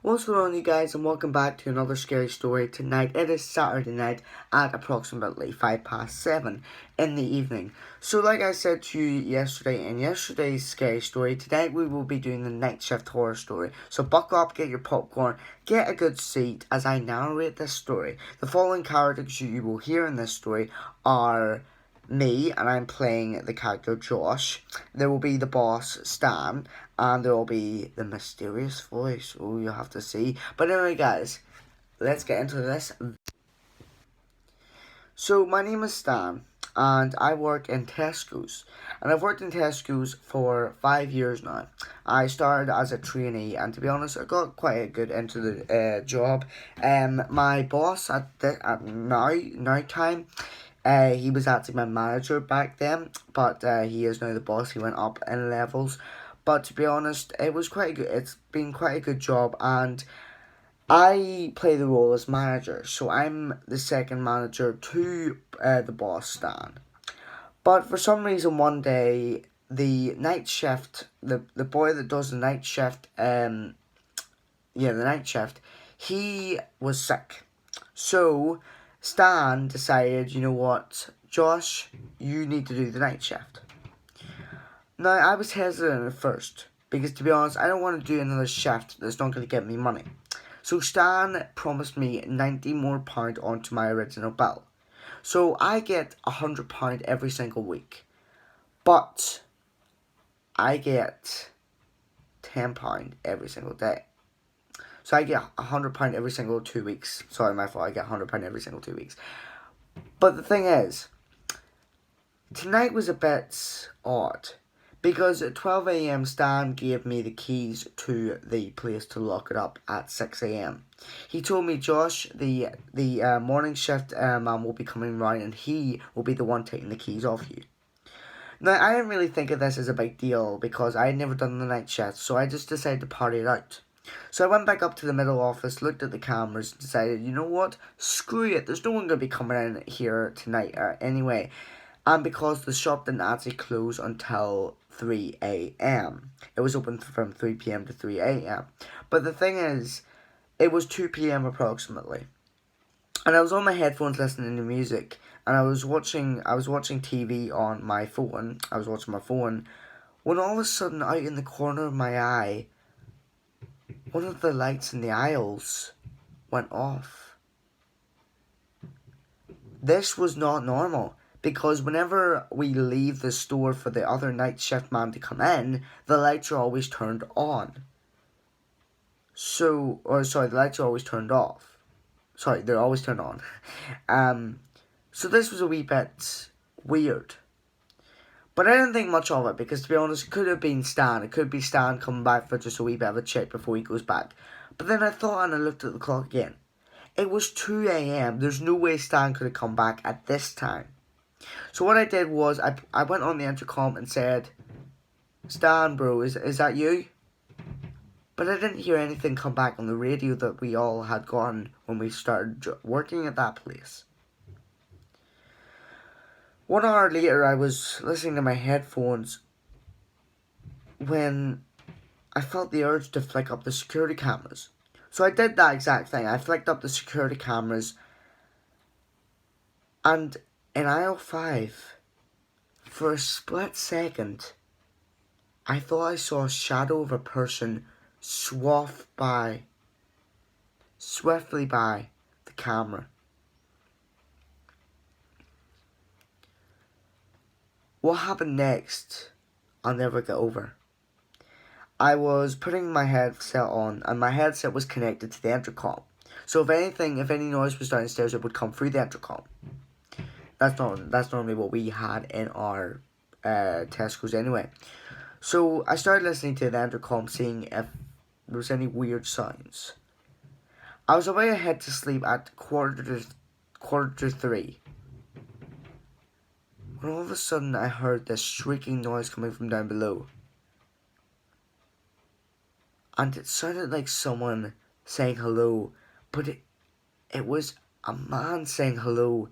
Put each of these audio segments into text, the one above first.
What's going on, you guys, and welcome back to another scary story. Tonight it is Saturday night at approximately 7:05 in the evening. So like I said to you yesterday in yesterday's scary story, tonight we will be doing the night shift horror story. So buckle up, get your popcorn, get a good seat as I narrate this story. The following characters you will hear in this story are me, and I'm playing the character Josh. There will be the boss Stan, and there will be the mysterious voice. Oh, you'll have to see. But anyway, guys, let's get into this. So my name is Stan, and I work in Tesco's, and I've worked in Tesco's for 5 years now. I started as a trainee, and to be honest, I got quite good into the job. My boss at now time. He was actually my manager back then, but he is now the boss. He went up in levels. But to be honest, it was quite good. It's been quite a good job, and I play the role as manager. So I'm the second manager to the boss Stan. But for some reason, one day the night shift, the boy that does the night shift, the night shift, he was sick. So Stan decided, you know what, Josh, you need to do the night shift. Now, I was hesitant at first, because to be honest, I don't want to do another shift that's not going to get me money. So Stan promised me £90 more onto my original bill. So I get £100 every single week. But I get £10 every single day. So I get £100 every single 2 weeks. Sorry, my fault. I get £100 every single 2 weeks. But the thing is, tonight was a bit odd. Because at 12 a.m, Stan gave me the keys to the place to lock it up at 6 a.m. He told me, Josh, the morning shift man will be coming round, and he will be the one taking the keys off you. Now, I didn't really think of this as a big deal because I had never done the night shift, so I just decided to party it out. So I went back up to the middle office, looked at the cameras, and decided, you know what, screw it, there's no one going to be coming in here tonight anyway. And because the shop didn't actually close until 3 a.m. It was open from 3 p.m. to 3 a.m. But the thing is, it was 2 p.m. approximately. And I was on my headphones listening to music, and I was watching TV on my phone. I was watching my phone when all of a sudden, out in the corner of my eye, one of the lights in the aisles went off. This was not normal, because whenever we leave the store for the other night shift man to come in, the lights are always turned on. The lights are always turned off. Sorry, they're always turned on. So this was a wee bit weird. But I didn't think much of it, because to be honest, it could have been Stan. It could be Stan coming back for just a wee bit of a check before he goes back. But then I thought, and I looked at the clock again. It was 2 a.m. There's no way Stan could have come back at this time. So what I did was, I went on the intercom and said, Stan, bro, is that you? But I didn't hear anything come back on the radio that we all had gotten when we started working at that place. 1 hour later, I was listening to my headphones when I felt the urge to flick up the security cameras. So I did that exact thing. I flicked up the security cameras, and in aisle 5, for a split second, I thought I saw a shadow of a person swiftly by the camera. What happened next, I'll never get over. I was putting my headset on, and my headset was connected to the intercom. So if any noise was downstairs, it would come through the intercom. That's normally what we had in our Tesco's anyway. So I started listening to the intercom, seeing if there was any weird sounds. I was about to head to sleep at quarter to 3. When all of a sudden I heard this shrieking noise coming from down below. And it sounded like someone saying hello, but it was a man saying hello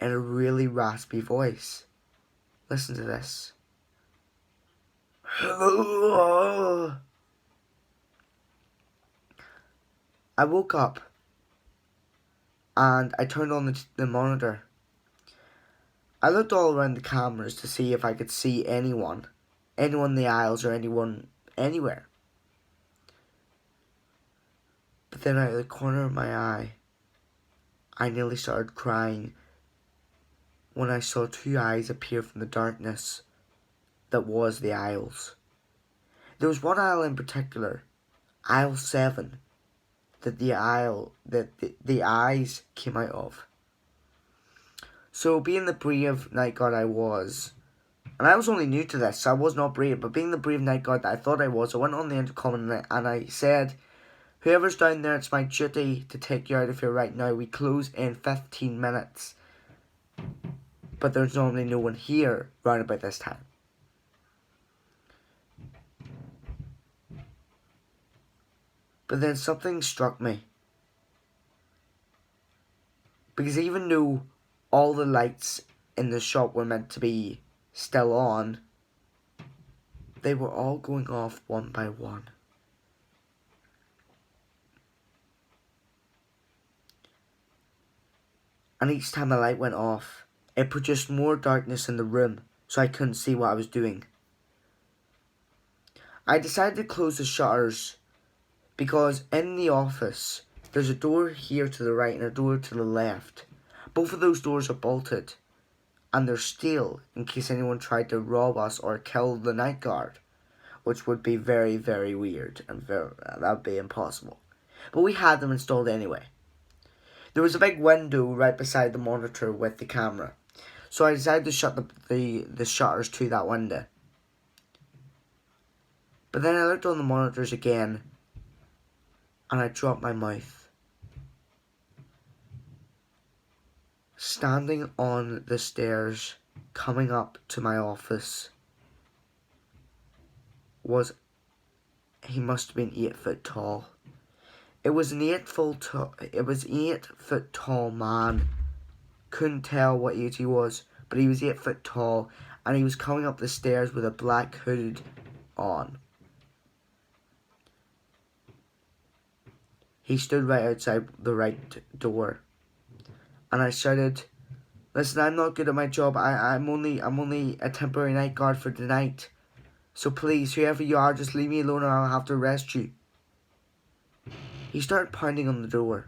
in a really raspy voice. Listen to this. Hello. I woke up and I turned on the monitor. I looked all around the cameras to see if I could see anyone in the aisles or anyone anywhere. But then out of the corner of my eye, I nearly started crying when I saw two eyes appear from the darkness that was the aisles. There was one aisle in particular, aisle 7, that the eyes came out of. So being the brave night guard I was, and I was only new to this, so I was not brave, but being the brave night guard that I thought I was, I went on the intercom and I said, "Whoever's down there, it's my duty to take you out of here right now. We close in 15 minutes. But there's normally no one here round about this time." But then something struck me. Because even though all the lights in the shop were meant to be still on, they were all going off one by one. And each time a light went off, it produced more darkness in the room, so I couldn't see what I was doing. I decided to close the shutters because in the office, there's a door here to the right and a door to the left. Both of those doors are bolted, and they're steel in case anyone tried to rob us or kill the night guard, which would be very, very weird, and that would be impossible. But we had them installed anyway. There was a big window right beside the monitor with the camera, so I decided to shut the shutters to that window. But then I looked on the monitors again, and I dropped my mouth. Standing on the stairs coming up to my office he must have been 8 foot tall. It was an 8 foot tall man. Couldn't tell what age he was, but he was 8 foot tall, and he was coming up the stairs with a black hood on. He stood right outside the right door, and I shouted, "Listen, I'm not good at my job. I'm only a temporary night guard for tonight. So please, whoever you are, just leave me alone or I'll have to arrest you." He started pounding on the door,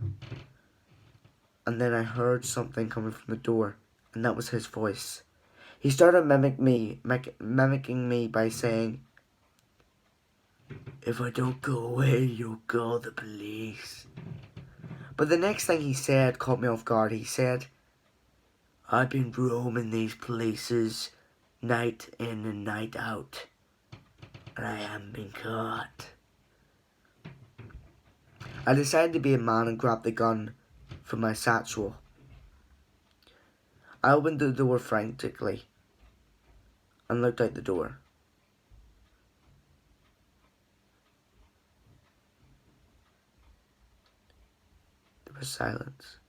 and then I heard something coming from the door, and that was his voice. He started mimicking me by saying, "If I don't go away, you'll call the police." But the next thing he said caught me off guard. He said, "I've been roaming these places night in and night out, and I haven't been caught." I decided to be a man and grabbed the gun from my satchel. I opened the door frantically and looked out the door. There was silence.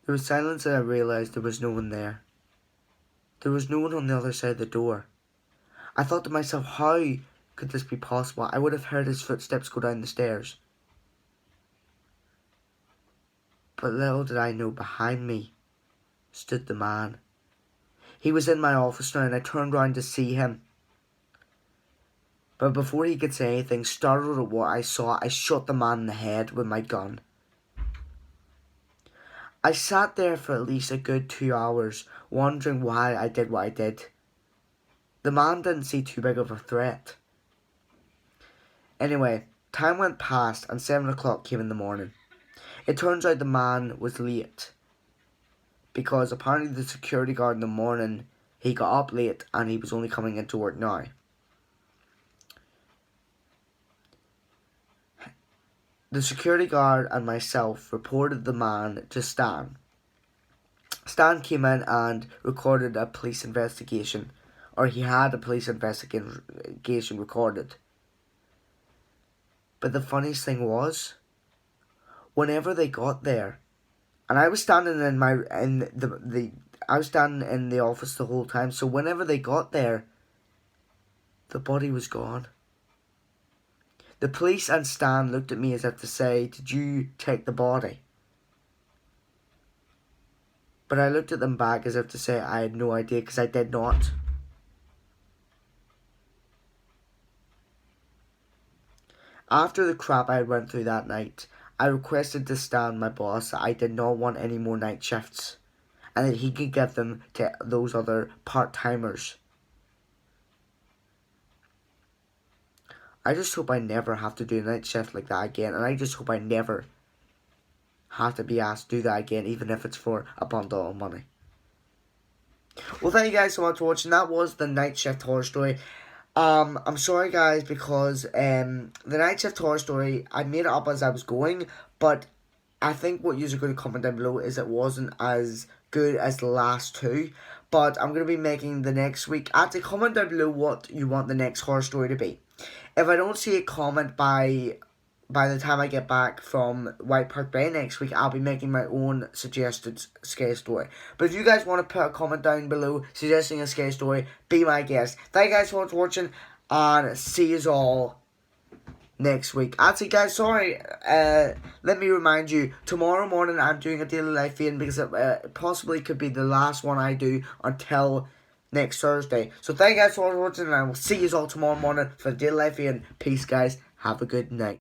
There was silence, and I realised there was no one there. There was no one on the other side of the door. I thought to myself, how could this be possible? I would have heard his footsteps go down the stairs. But little did I know, behind me stood the man. He was in my office now, and I turned round to see him. But before he could say anything, startled at what I saw, I shot the man in the head with my gun. I sat there for at least a good 2 hours, wondering why I did what I did. The man didn't see too big of a threat. Anyway, time went past and 7 o'clock came in the morning. It turns out the man was late, because apparently the security guard in the morning, he got up late and he was only coming into work now. The security guard and myself reported the man to Stan. Stan came in and recorded a police investigation, or he had a police investigation recorded. But the funniest thing was, whenever they got there, and I was standing I was standing in the office the whole time, so whenever they got there, the body was gone. The police and Stan looked at me as if to say, "Did you take the body?" But I looked at them back as if to say I had no idea, because I did not. After the crap I went through that night, I requested to Stan, my boss, that I did not want any more night shifts, and that he could give them to those other part-timers. I just hope I never have to do a night shift like that again, and I just hope I never have to be asked to do that again, even if it's for a bundle of money. Well, thank you guys so much for watching. That was the Night Shift horror story. I'm sorry guys, because the Night Shift horror story, I made it up as I was going, but I think what you're going to comment down below is it wasn't as good as the last two. But I'm going to be making the next week. Actually, comment down below what you want the next horror story to be. If I don't see a comment by the time I get back from White Park Bay next week, I'll be making my own suggested scary story. But if you guys want to put a comment down below suggesting a scary story, be my guest. Thank you guys so much for watching, and see you all next week. Actually, guys, sorry, let me remind you, tomorrow morning I'm doing a daily life feed, because it possibly could be the last one I do until next Thursday. So thank you guys so much for watching, and I will see you all tomorrow morning for the daily life feed. Peace, guys. Have a good night.